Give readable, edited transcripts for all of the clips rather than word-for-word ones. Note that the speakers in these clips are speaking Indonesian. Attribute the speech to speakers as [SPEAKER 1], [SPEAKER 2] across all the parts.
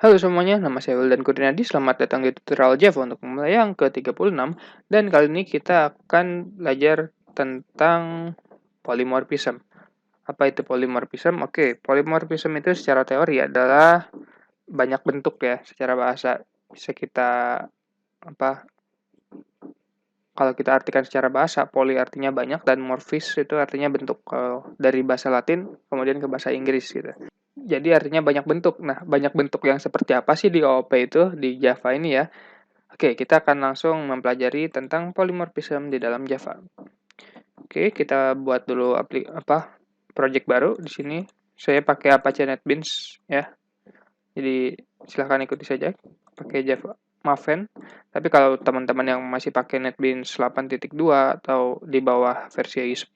[SPEAKER 1] Halo semuanya, nama saya Wildan Kurniadi. Selamat datang di tutorial Java untuk pemula yang ke-36. Dan kali ini kita akan belajar tentang polymorphism. Apa itu polymorphism? Oke, polymorphism itu secara teori adalah banyak bentuk ya, secara bahasa. Bisa kita, kalau kita artikan secara bahasa, poly artinya banyak dan morphis itu artinya bentuk. Kalau dari bahasa Latin, kemudian ke bahasa Inggris gitu. Jadi artinya banyak bentuk. Nah, banyak bentuk yang seperti apa sih di OOP itu, di Java ini ya? Oke, kita akan langsung mempelajari tentang polymorphism di dalam Java. Oke, kita buat dulu project baru di sini. Saya pakai Apache NetBeans ya. Jadi silahkan ikuti saja pakai Java Maven. Tapi kalau teman-teman yang masih pakai NetBeans 8.2 atau di bawah versi 10,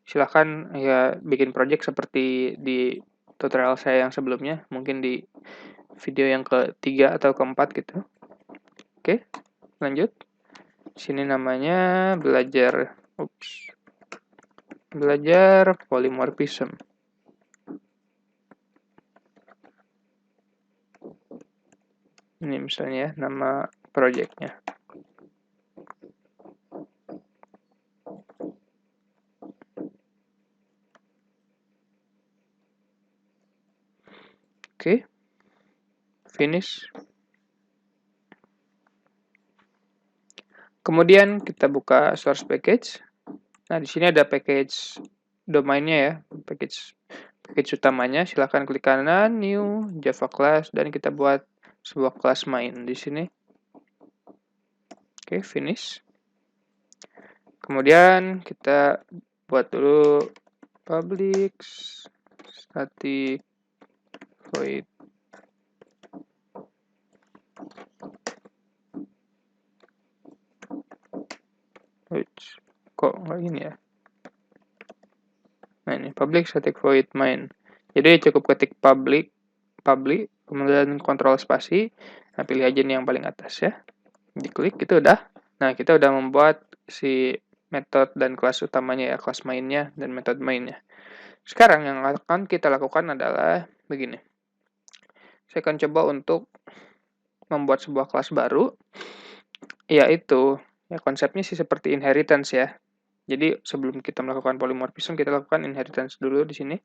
[SPEAKER 1] silahkan ya bikin project seperti di tutorial saya yang sebelumnya, mungkin di video yang ketiga atau keempat gitu. Oke, lanjut. Sini namanya belajar polymorphism. Ini misalnya nama projectnya. Oke, finish. Kemudian kita buka source package. Nah, di sini ada package domainnya ya, package utamanya. Silahkan klik kanan, new, Java class, dan kita buat sebuah kelas main di sini. Oke, finish. Kemudian kita buat dulu public static void kok nggak ini ya. Nah, ini public static void main. Jadi cukup ketik public, kemudian kontrol spasi. Nah, pilih aja nih yang paling atas ya. Diklik, itu udah. Nah, kita udah membuat si method dan kelas utamanya ya, kelas mainnya dan metode mainnya. Sekarang yang akan kita lakukan adalah begini. Saya akan coba untuk membuat sebuah kelas baru, yaitu ya konsepnya sih seperti inheritance ya. Jadi sebelum kita melakukan polymorphism, kita lakukan inheritance dulu di sini.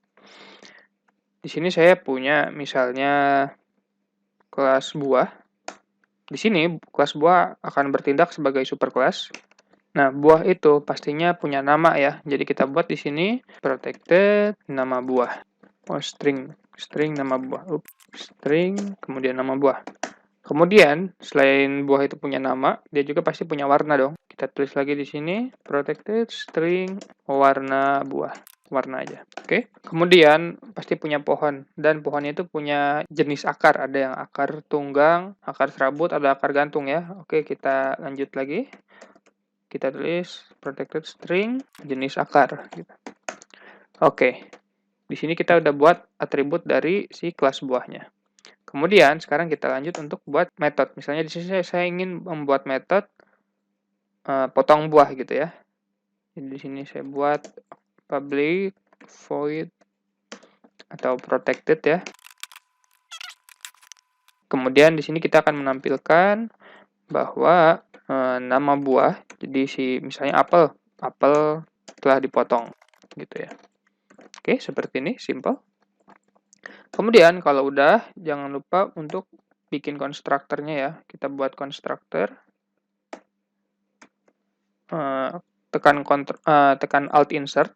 [SPEAKER 1] Di sini saya punya misalnya kelas buah. Di sini kelas buah akan bertindak sebagai superclass. Nah, buah itu pastinya punya nama ya. Jadi kita buat di sini protected nama buah. String nama buah. String kemudian nama buah. Kemudian, selain buah itu punya nama, dia juga pasti punya warna dong. Kita tulis lagi di sini, protected string warna buah. Warna aja. Oke. Kemudian, pasti punya pohon. Dan pohonnya itu punya jenis akar. Ada yang akar tunggang, akar serabut, ada akar gantung ya. Oke, kita lanjut lagi. Kita tulis protected string jenis akar. Oke. Di sini kita udah buat atribut dari si kelas buahnya. Kemudian sekarang kita lanjut untuk buat metode. Misalnya di sini saya ingin membuat metode potong buah gitu ya. Jadi di sini saya buat public void atau protected ya. Kemudian di sini kita akan menampilkan bahwa nama buah. Jadi si misalnya apel telah dipotong gitu ya. Oke, seperti ini, simple. Kemudian kalau udah, jangan lupa untuk bikin konstruktornya ya. Kita buat konstruktor. Tekan Alt Insert.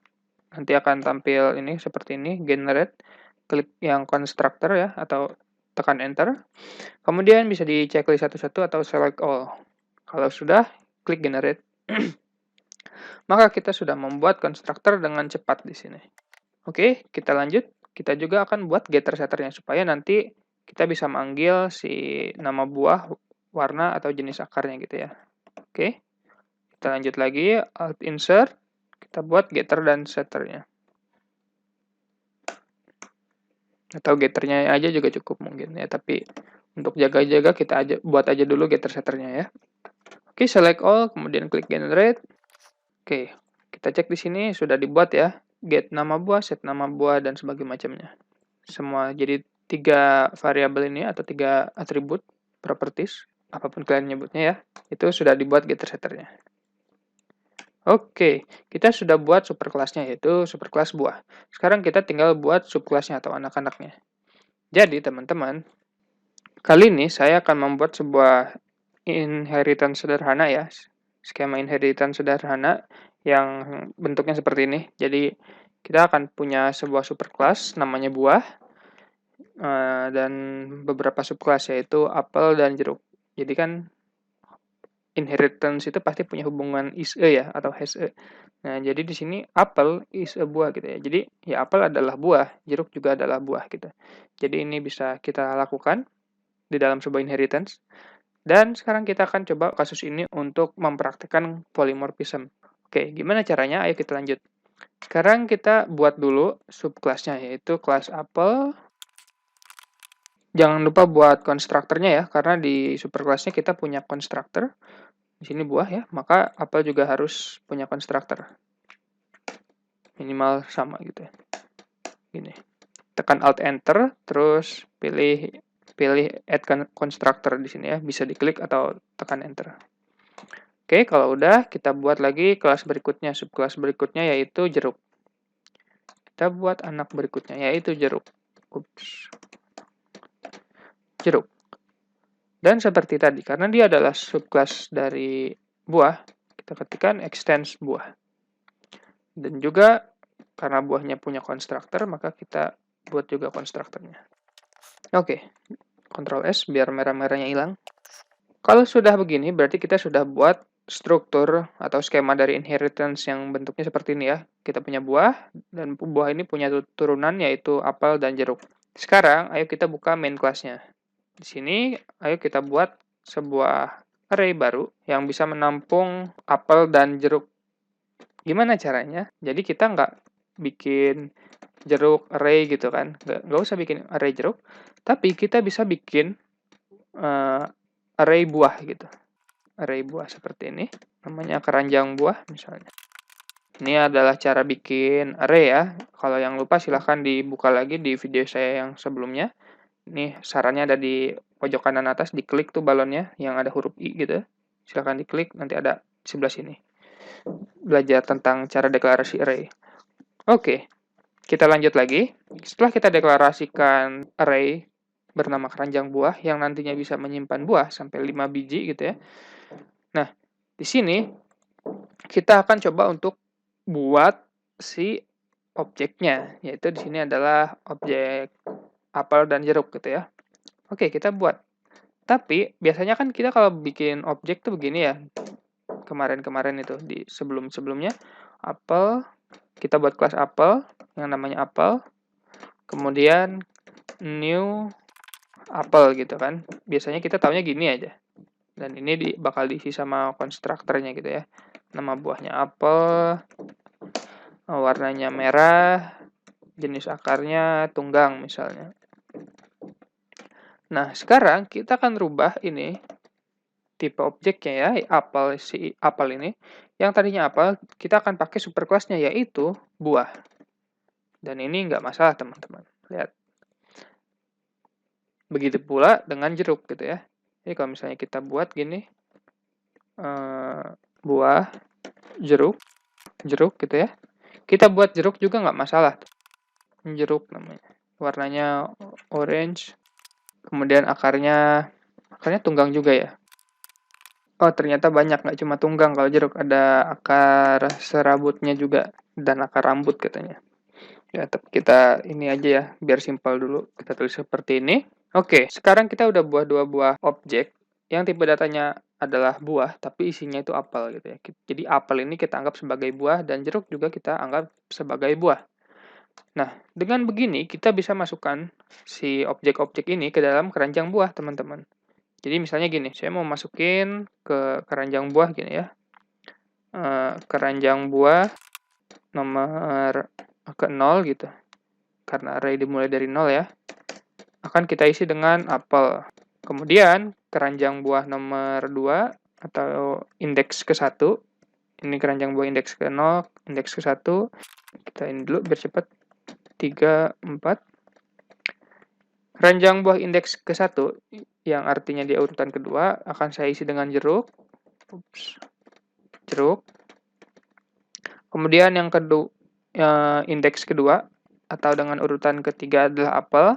[SPEAKER 1] Nanti akan tampil ini seperti ini, generate. Klik yang konstruktor ya, atau tekan Enter. Kemudian bisa di checklist satu-satu atau select all. Kalau sudah, klik generate. Maka kita sudah membuat konstruktor dengan cepat di sini. Oke, kita lanjut. Kita juga akan buat getter setternya supaya nanti kita bisa manggil si nama buah, warna atau jenis akarnya gitu ya. Oke. Kita lanjut lagi, Alt Insert, kita buat getter dan setternya. Atau getternya aja juga cukup mungkin ya, tapi untuk jaga-jaga kita buat aja dulu getter setternya ya. Oke, select all, kemudian klik generate. Oke, kita cek di sini sudah dibuat ya, get nama buah, set nama buah, dan sebagainya macamnya. Semua jadi 3 variabel ini atau 3 atribut properties, apapun kalian nyebutnya ya, itu sudah dibuat getter setternya. Oke, kita sudah buat superclass-nya yaitu superclass buah. Sekarang kita tinggal buat subclass-nya atau anak-anaknya. Jadi teman-teman, kali ini saya akan membuat sebuah inheritance sederhana ya, skema inheritance sederhana yang bentuknya seperti ini. Jadi kita akan punya sebuah superclass namanya buah, dan beberapa subclass yaitu apel dan jeruk. Jadi kan inheritance itu pasti punya hubungan is a ya atau has a. Nah, jadi di sini apel is a buah gitu ya. Jadi ya apel adalah buah, jeruk juga adalah buah gitu. Jadi ini bisa kita lakukan di dalam sebuah inheritance. Dan sekarang kita akan coba kasus ini untuk mempraktikkan polymorphism. Oke, gimana caranya? Ayo kita lanjut. Sekarang kita buat dulu subclass-nya yaitu kelas apel. Jangan lupa buat konstruktornya ya, karena di superclass-nya kita punya constructor. Di sini buah ya, maka apel juga harus punya constructor. Minimal sama gitu ya. Gini. Tekan Alt Enter, terus pilih add constructor di sini ya, bisa diklik atau tekan Enter. Oke, kalau udah kita buat lagi kelas berikutnya, subkelas berikutnya yaitu jeruk. Kita buat anak berikutnya yaitu jeruk. Jeruk. Dan seperti tadi, karena dia adalah subkelas dari buah, kita ketikkan extends buah. Dan juga karena buahnya punya konstruktor, maka kita buat juga konstruktornya. Oke, Ctrl S biar merah-merahnya hilang. Kalau sudah begini, berarti kita sudah buat struktur atau skema dari inheritance yang bentuknya seperti ini ya. Kita punya buah, dan buah ini punya turunan yaitu apel dan jeruk. Sekarang, ayo kita buka main class-nya. Di sini, ayo kita buat sebuah array baru yang bisa menampung apel dan jeruk. Gimana caranya? Jadi kita nggak bikin jeruk array gitu kan. Nggak usah bikin array jeruk. Tapi kita bisa bikin array buah gitu. Array buah seperti ini. Namanya keranjang buah misalnya. Ini adalah cara bikin array ya. Kalau yang lupa silahkan dibuka lagi di video saya yang sebelumnya. Ini sarannya ada di pojok kanan atas, diklik tuh balonnya yang ada huruf I gitu. Silahkan diklik, nanti ada di sebelah sini. Belajar tentang cara deklarasi array. Oke, kita lanjut lagi. Setelah kita deklarasikan array bernama keranjang buah yang nantinya bisa menyimpan buah sampai 5 biji gitu ya. Nah, di sini kita akan coba untuk buat si objeknya, yaitu di sini adalah objek apel dan jeruk gitu ya. Oke, kita buat. Tapi biasanya kan kita kalau bikin objek tuh begini ya. Kemarin-kemarin itu di sebelum-sebelumnya apel, kita buat kelas apel yang namanya apel. Kemudian new apel gitu kan. Biasanya kita taunya gini aja. Dan ini bakal diisi sama konstruktornya gitu ya. Nama buahnya apel, warnanya merah, jenis akarnya tunggang misalnya. Nah, sekarang kita akan rubah ini tipe objeknya ya, apel, si apel ini. Yang tadinya apel, kita akan pakai superclass-nya yaitu buah. Dan ini nggak masalah teman-teman. Lihat. Begitu pula dengan jeruk gitu ya. Jadi kalau misalnya kita buat gini, buah, jeruk gitu ya. Kita buat jeruk juga nggak masalah. Jeruk namanya. Warnanya orange. Kemudian akarnya tunggang juga ya. Oh, ternyata banyak, nggak cuma tunggang kalau jeruk. Ada akar serabutnya juga. Dan akar rambut katanya. Ya, tapi kita ini aja ya, biar simpel dulu. Kita tulis seperti ini. Oke, sekarang kita udah buat 2 buah objek. Yang tipe datanya adalah buah, tapi isinya itu apel gitu ya. Jadi apel ini kita anggap sebagai buah, dan jeruk juga kita anggap sebagai buah. Nah, dengan begini kita bisa masukkan si objek-objek ini ke dalam keranjang buah, teman-teman. Jadi misalnya gini, saya mau masukin ke keranjang buah gini ya. Keranjang buah nomor ke 0 gitu. Karena array dimulai dari 0 ya. Akan kita isi dengan apel. Kemudian keranjang buah nomor 2 atau indeks ke-1. Ini keranjang buah indeks ke-0, indeks ke-1. Kita ini dulu biar cepat. 3, 4. Keranjang buah indeks ke-1, yang artinya di urutan kedua, akan saya isi dengan jeruk. Jeruk. Kemudian yang indeks kedua, atau dengan urutan ketiga adalah apel.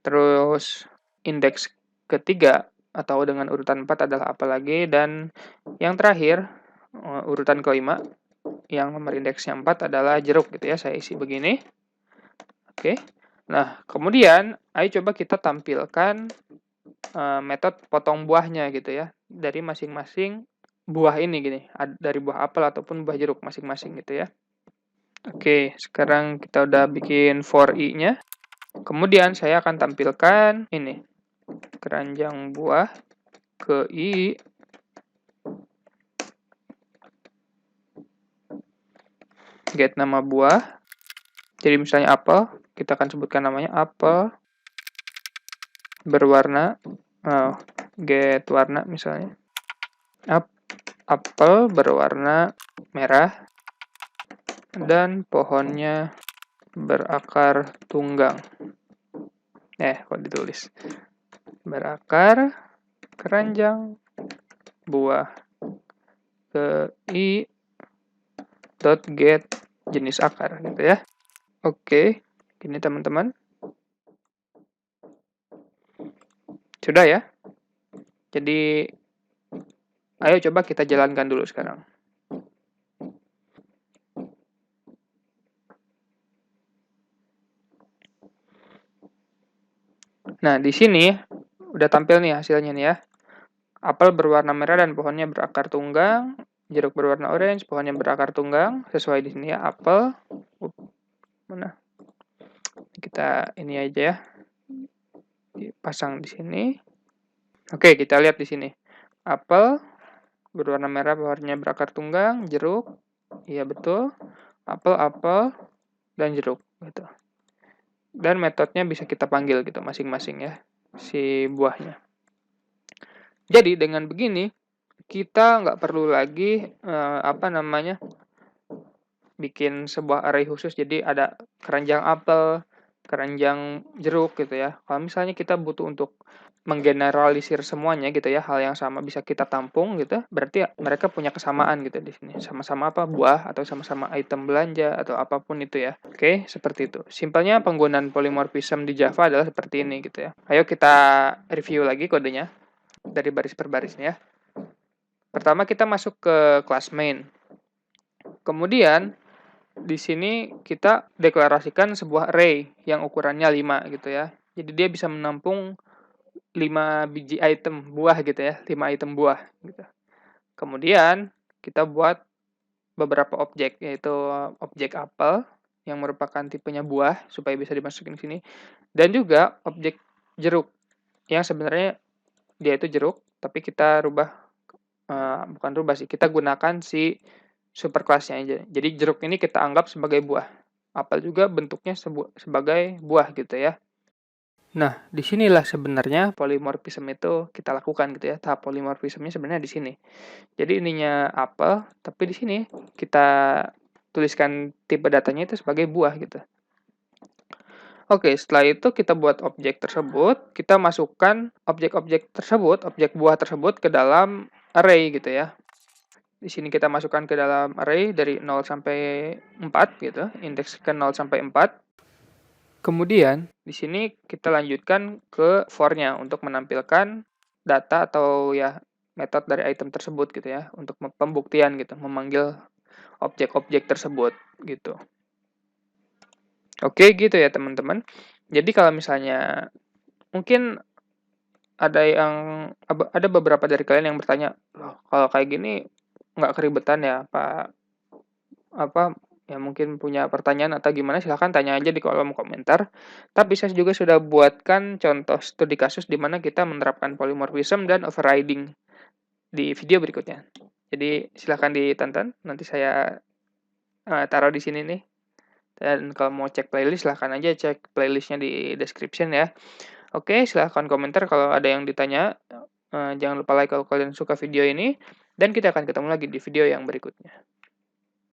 [SPEAKER 1] Terus indeks ketiga, atau dengan urutan 4 adalah apel lagi. Dan yang terakhir, urutan kelima, yang nomor indeksnya 4 adalah jeruk gitu ya. Saya isi begini. Oke. Nah, kemudian ayo coba kita tampilkan metode potong buahnya gitu ya. Dari masing-masing buah ini gini. Dari buah apel ataupun buah jeruk masing-masing gitu ya. Oke, sekarang kita udah bikin for i-nya. Kemudian saya akan tampilkan ini. Keranjang buah ke i. Get nama buah. Jadi misalnya apel, kita akan sebutkan namanya apel berwarna, get warna misalnya. Apel berwarna merah dan pohonnya berakar tunggang. Kok ditulis? Berakar keranjang buah ke i dot get jenis akar gitu ya. Oke, gini teman-teman. Sudah ya. Jadi ayo coba kita jalankan dulu sekarang. Nah, di sini udah tampil nih hasilnya nih ya. Apel berwarna merah dan pohonnya berakar tunggang. Jeruk berwarna orange, pohonnya berakar tunggang. Sesuai di sini ya, apel. Mana? Kita ini aja ya. Dipasang di sini. Oke, kita lihat di sini. Apel berwarna merah, pohonnya berakar tunggang. Jeruk, iya betul. Apel, dan jeruk gitu. Dan metodenya bisa kita panggil gitu masing-masing ya, si buahnya. Jadi dengan begini kita nggak perlu lagi bikin sebuah array khusus. Jadi ada keranjang apel, keranjang jeruk gitu ya. Kalau misalnya kita butuh untuk menggeneralisir semuanya gitu ya, hal yang sama bisa kita tampung gitu, berarti mereka punya kesamaan gitu di sini. Sama-sama buah atau sama-sama item belanja atau apapun itu ya. Oke, seperti itu. Simpelnya penggunaan polymorphism di Java adalah seperti ini gitu ya. Ayo kita review lagi kodenya dari baris per barisnya ya. Pertama kita masuk ke kelas main. Kemudian di sini kita deklarasikan sebuah array yang ukurannya 5 gitu ya. Jadi dia bisa menampung 5 biji item buah gitu ya, 5 item buah gitu. Kemudian kita buat beberapa objek, yaitu objek apel yang merupakan tipenya buah supaya bisa dimasukin ke sini, dan juga objek jeruk yang sebenarnya dia itu jeruk tapi kita bukan rubah sih, kita gunakan si superclass-nya aja. Jadi jeruk ini kita anggap sebagai buah. Apel juga bentuknya sebagai buah gitu ya. Nah, disinilah sebenarnya polymorphism itu kita lakukan gitu ya. Tahap polymorphismnya sebenarnya di sini. Jadi ininya apel, tapi di sini kita tuliskan tipe datanya itu sebagai buah gitu. Oke, setelah itu kita buat objek tersebut, kita masukkan objek-objek tersebut, objek buah tersebut ke dalam array gitu ya. Di sini kita masukkan ke dalam array dari 0 sampai 4 gitu, indeks ke 0 sampai 4. Kemudian di sini kita lanjutkan ke for-nya untuk menampilkan data atau ya metode dari item tersebut gitu ya, untuk pembuktian gitu, memanggil objek-objek tersebut gitu. Oke gitu ya teman-teman. Jadi kalau misalnya mungkin ada beberapa dari kalian yang bertanya, loh kalau kayak gini nggak keribetan ya ya mungkin punya pertanyaan atau gimana, silahkan tanya aja di kolom komentar. Tapi saya juga sudah buatkan contoh studi kasus di mana kita menerapkan polymorphism dan overriding di video berikutnya. Jadi silahkan ditonton, nanti saya taruh di sini nih. Dan kalau mau cek playlist, silahkan aja cek playlistnya di description ya. Oke, silahkan komentar kalau ada yang ditanya. Jangan lupa like kalau kalian suka video ini. Dan kita akan ketemu lagi di video yang berikutnya.